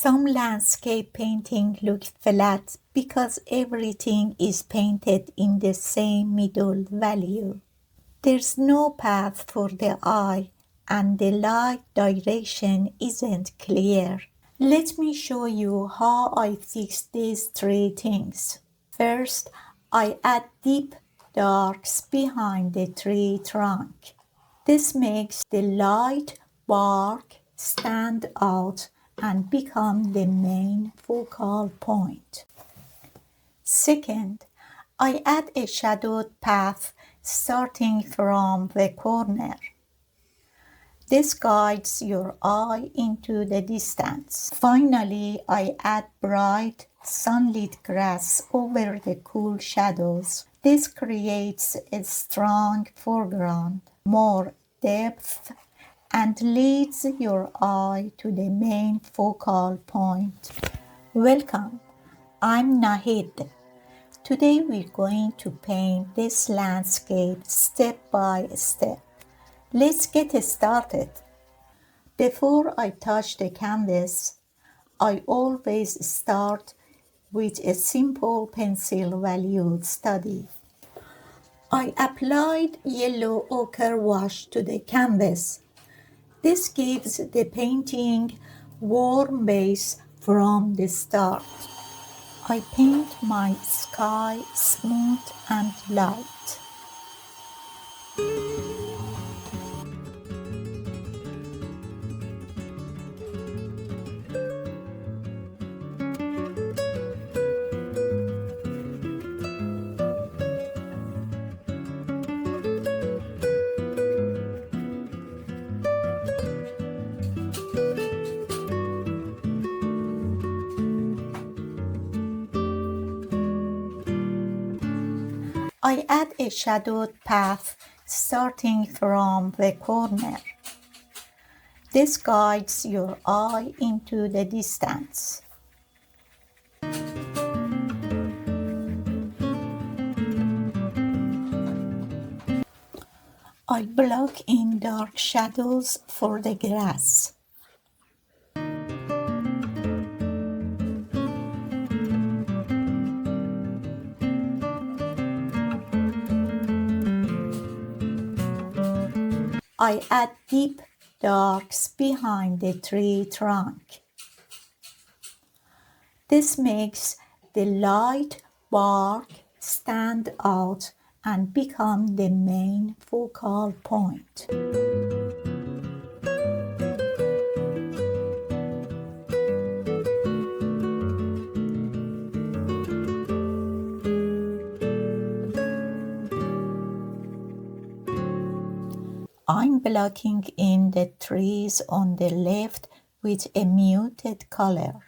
Some landscape painting look flat because everything is painted in the same middle value. There's no path for the eye and the light direction isn't clear. Let me show you how I fix these three things. First, I add deep darks behind the tree trunk. This makes the light bark stand out and become the main focal point. Second, I add a shadowed path starting from the corner. This guides your eye into the distance. Finally, I add bright, sunlit grass over the cool shadows. This creates a strong foreground, more depth, and leads your eye to the main focal point. Welcome, I'm Nahid. Today we're going to paint this landscape step by step. Let's get started. Before I touch the canvas, I always start with a simple pencil value study. I applied yellow ochre wash to the canvas. This gives the painting warm base from the start. I paint my sky smooth and light. I add a shadowed path starting from the corner. This guides your eye into the distance. I block in dark shadows for the grass. I add deep darks behind the tree trunk. This makes the light bark stand out and become the main focal point. I'm blocking in the trees on the left with a muted color.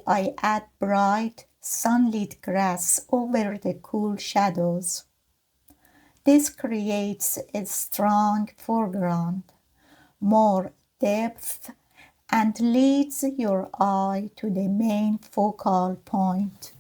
I add bright, sunlit grass over the cool shadows. This creates a strong foreground, more depth, and leads your eye to the main focal point.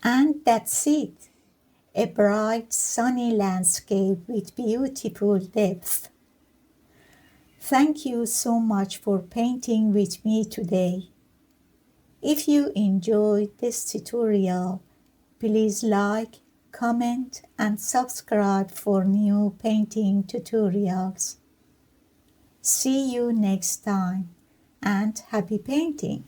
And that's it. A bright, sunny landscape with beautiful depth. Thank you so much for painting with me today. If you enjoyed this tutorial, please like, comment, and subscribe for new painting tutorials. See you next time, and happy painting!